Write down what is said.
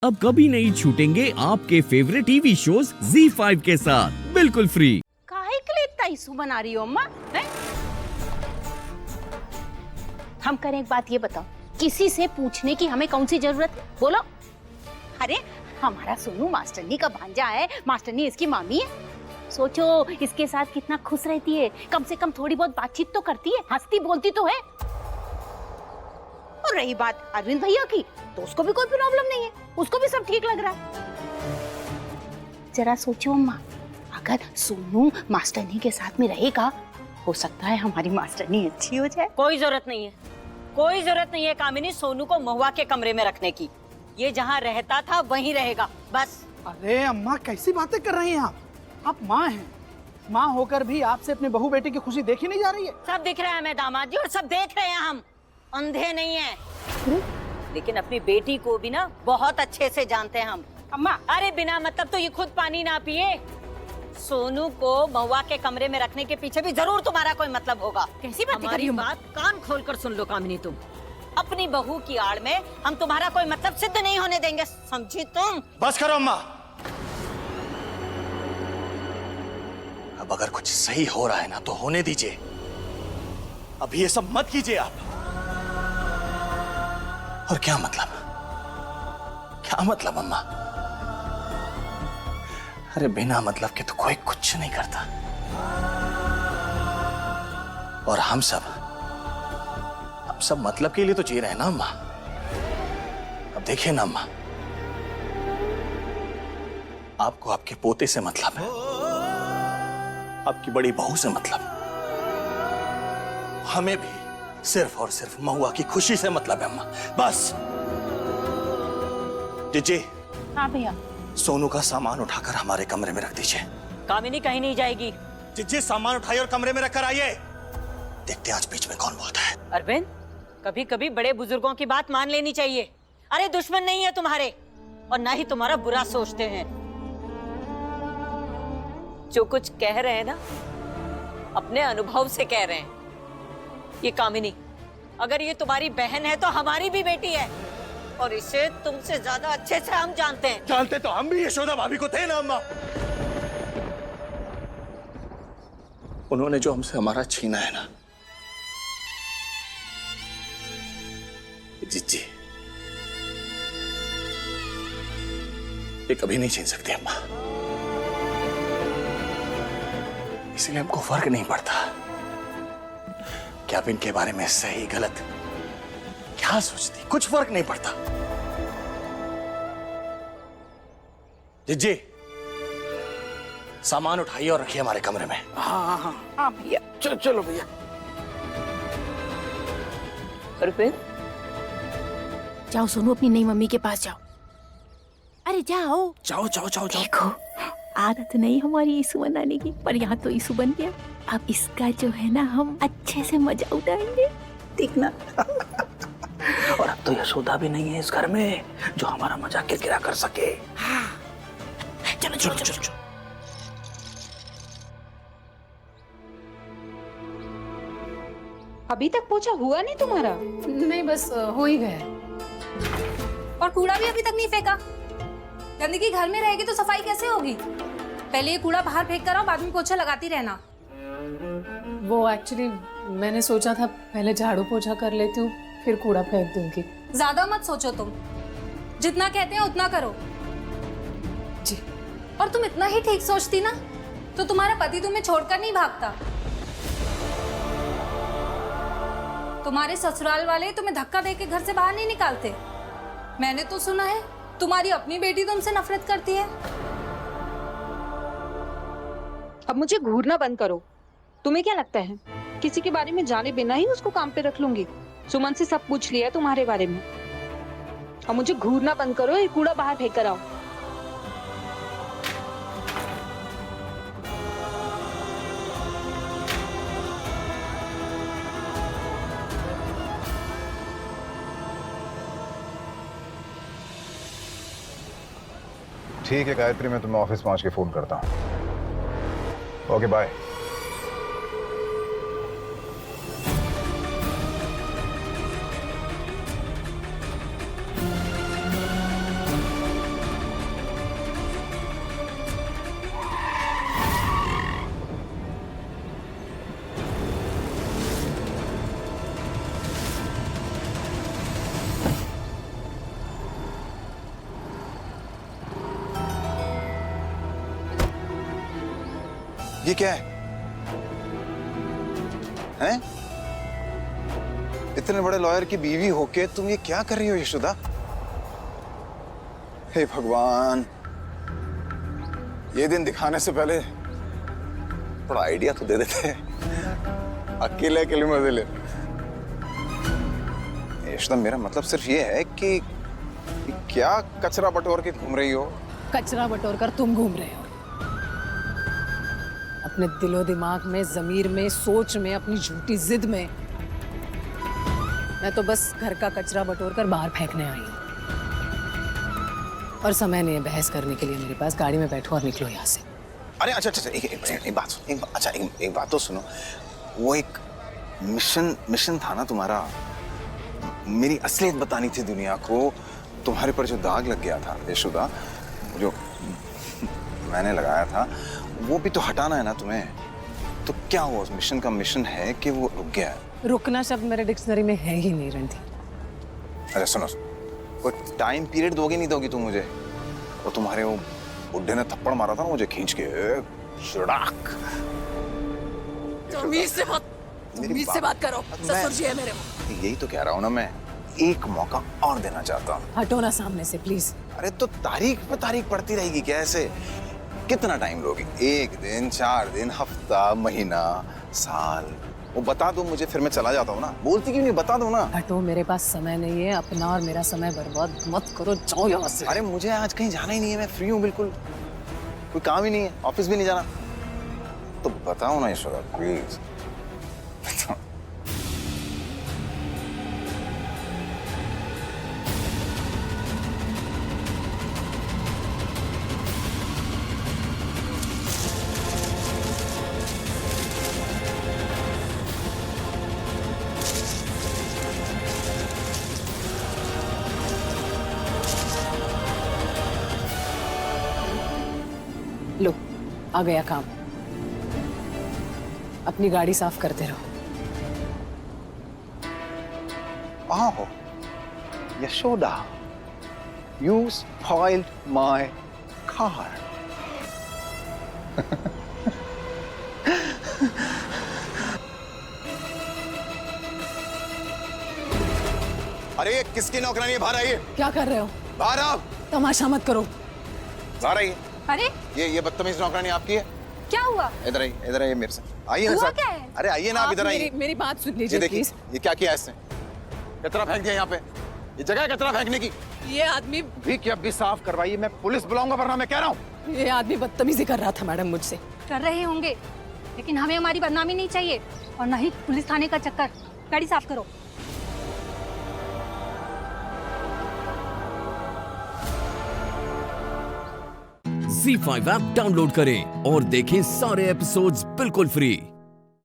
अब कभी नहीं छूटेंगे आपके फेवरेट टीवी शोज ZEE5 के साथ बिल्कुल फ्री। काहे के लिए इतना इशू बना रही हो अम्मा? हम करें एक बात, ये बताओ, किसी से पूछने की हमें कौन सी जरूरत है? बोलो। अरे हमारा सोनू मास्टरनी का भांजा है, मास्टरनी इसकी मामी है। सोचो इसके साथ कितना खुश रहती है, कम से कम थोड़ी बहुत बातचीत तो करती है, हंसती बोलती तो है। और रही बात अरविंद भैया की, तो उसको भी कोई प्रॉब्लम नहीं है, उसको भी सब ठीक लग रहा है। जरा सोचो अम्मा, अगर सोनू मास्टरनी के साथ में रहेगा, हो सकता है हमारी मास्टरनी अच्छी हो जाए। कोई जरूरत नहीं है, कोई जरूरत नहीं है कामिनी सोनू को महुआ के कमरे में रखने की। ये जहाँ रहता था वहीं रहेगा, बस। अरे अम्मा कैसी बातें कर रही हैं आप माँ हैं, माँ होकर भी आपसे अपने बहू बेटे की खुशी देखी नहीं जा रही है? सब दिख रहा है मैं दामाद जी, और सब देख रहे हैं, हम अंधे नहीं हैं। लेकिन अपनी बेटी को भी ना बहुत अच्छे से जानते हैं हम। अम्मा अरे बिना मतलब तो ये खुद पानी ना पिए। सोनू को महुआ के कमरे में रखने के पीछे भी जरूर तुम्हारा कोई मतलब होगा। कैसी बात कर रही हो? बात कान खोल कर सुन लो कामिनी, तुम अपनी बहू की आड़ में हम तुम्हारा कोई मतलब सिद्ध नहीं होने देंगे, समझी तुम? बस करो अम्मा। अब अगर कुछ सही हो रहा है ना तो होने दीजिए, अभी ये सब मत कीजिए आप। और क्या मतलब, क्या मतलब अम्मा? अरे बिना मतलब के तो कोई कुछ नहीं करता, और हम सब मतलब के लिए तो जी रहे हैं ना अम्मा। अब देखिए ना अम्मा, आपको आपके पोते से मतलब है, आपकी बड़ी बहू से मतलब, हमें भी सिर्फ और सिर्फ महुआ की खुशी से मतलब है अम्मा, बस। जीजी। हाँ भैया। सोनू का सामान उठाकर हमारे कमरे में रख दीजिए। कामिनी कहीं नहीं जाएगी। जीजी सामान उठाइए और कमरे में रखकर आइए। देखते हैं आज बीच में कौन बोलता है। अरविंद, कभी कभी बड़े बुजुर्गों की बात मान लेनी चाहिए। अरे दुश्मन नहीं है तुम्हारे, और ना ही तुम्हारा बुरा सोचते हैं। जो कुछ कह रहे हैं ना, अपने अनुभव से कह रहे हैं। ये कामिनी, अगर ये तुम्हारी बहन है तो हमारी भी बेटी है, और इसे तुमसे ज्यादा अच्छे से हम जानते हैं। जानते तो हम भी यशोदा भाभी को थे ना अम्मा। उन्होंने जो हमसे हमारा छीना है ना, जीजी, ये कभी नहीं छीन सकती अम्मा। इसलिए हमको फर्क नहीं पड़ता कि आप इनके बारे में सही गलत क्या सोचती, कुछ फर्क नहीं पड़ता। जीजी, सामान उठाइए और रखिए हमारे कमरे में। हाँ हाँ हाँ भैया, चलो चलो भैया। अरविंद, जाओ सोनू, अपनी नई मम्मी के पास जाओ। अरे जाओ जाओ जाओ जाओ जाओ। देखो, आदत नहीं हमारी ईसु बनाने की, पर यहाँ तो ईसु बन गया। अब इसका जो है ना, हम अच्छे से मजा उठाएंगे, देखना। और अब तो यशोदा भी नहीं है इस घर में जो हमारा मजाक किरकिरा कर सके। हाँ। चलो चलो चलो, चलो। अभी तक पोछा हुआ नहीं तुम्हारा? नहीं, बस हो ही गया। और कूड़ा भी अभी तक नहीं फेंका। गंदगी घर में रहेगी तो सफाई कैसे होगी? पहले ये कूड़ा बाहर फेंक कर आओ, बाद में पोछा लगाती रहना। वो एक्चुअली मैंने सोचा था पहले झाड़ू पोछा कर लेती हूँ, फिर कूड़ा फेंक दूंगी। ज्यादा मत सोचो तुम, जितना कहते हैं उतना करो। जी। और तुम इतना ही ठीक सोचती ना, तो तुम्हारा पति तुम्हें छोड़कर नहीं भागता। तुम्हारे ससुराल वाले तुम्हें धक्का देके घर से बाहर नहीं निकालते। मैंने तो सुना है तुम्हारी अपनी बेटी तुमसे नफरत करती है। अब मुझे घूरना बंद करो। तुम्हें क्या लगता है किसी के बारे में जाने बिना ही उसको काम पे रख लूंगी? सुमन से सब पूछ लिया है तुम्हारे बारे में। अब मुझे घूरना बंद करो, ये कूड़ा बाहर फेंक कर आओ। ठीक है गायत्री, मैं तुम्हें ऑफिस पहुंच के फोन करता हूँ। Okay bye. ये क्या है? हैं? इतने बड़े लॉयर की बीवी होके तुम ये क्या कर रही हो यशोदा? हे भगवान, ये दिन दिखाने से पहले थोड़ा आइडिया तो दे देते। अकेले अकेले मजे ले। यशोदा, मेरा मतलब सिर्फ ये है कि क्या कचरा बटोर के घूम रही हो? कचरा बटोर कर तुम घूम रहे हो अपने दिलो दिमाग में, जमीर में, सोच में, अपनी झूठी जिद में। मैं तो बस घर का कचरा बटोर कर बाहर फेंकने आई हूँ और समय नहीं है बहस करने के लिए मेरे पास। गाड़ी में बैठो और निकलो यहाँ से। अरे अच्छा, एक बात सुनो, एक बात तो सुनो। वो एक मिशन था ना तुम्हारा, मेरी असलियत बतानी थी दुनिया को। तुम्हारे पर जो दाग लग गया था यशोदा, जो मैंने लगाया था, वो भी तो हटाना है ना तुम्हें। तो क्या हुआ उस मिशन का? मिशन है कि वो रुक गया है? रुकना शब्द मेरे डिक्शनरी में है ही नहीं रणधीर। अच्छा सुनो, कोई टाइम पीरियड दोगी नहीं दोगी तुम मुझे? वो तुम्हारे वो बुड्ढे ने थप्पड़ मारा था ना मुझे खींच के, शड़ाक। तमीज से बात करो, ससुर जी है मेरे। यही तो कह रहा हूँ ना मैं, एक मौका और देना चाहता हूँ। हटो ना सामने से प्लीज। अरे तो तारीख पे तारीख पड़ती रहेगी क्या ऐसे? कितना टाइम लोगी? 1 दिन, 4 दिन, हफ्ता, महीना, साल? वो बता दो मुझे, फिर मैं चला जाता हूँ ना। बोलती क्यों नहीं? बता दो ना। हटो, मेरे पास समय नहीं है। अपना और मेरा समय बर्बाद मत करो, जाओ यहाँ से। अरे मुझे आज कहीं जाना ही नहीं है, मैं फ्री हूँ बिल्कुल, कोई काम ही नहीं है, ऑफिस भी नहीं जाना। तो बताओ ना यशोदा प्लीज, बताओ। लो, आ गया काम। अपनी गाड़ी साफ करते रहो। Oh, Yashoda, you spoiled my car. अरे ये किसकी नौकरानी है? बाहर आइए। क्या कर रहे हो? बाहर आओ। तमाशा मत करो। बाहर आइए। अरे ये बदतमीज नौकरानी आपकी है? क्या हुआ? इधर आइए मेरे से। आइए मेरे हुआ साथ। क्या है? अरे आइए ना, आप इधर आइए। मेरी बात सुन ये लीजिए देखिए, प्लीज। ये क्या किया इसने? कचरा फेंक दिया यहाँ पे। ये जगह है कचरा फेंकने की। ये आदमी भी साफ करवाइए, मैं पुलिस बुलाऊंगा वरना मैं कह रहा हूँ। ये आदमी बदतमीजी कर रहा था मैडम मुझसे। कर रहे होंगे, लेकिन हमें हमारी बदनामी नहीं चाहिए और न ही पुलिस थाने का चक्कर। गाड़ी साफ करो। Z5 ऐप डाउनलोड करें और देखें सारे एपिसोड्स बिल्कुल फ्री।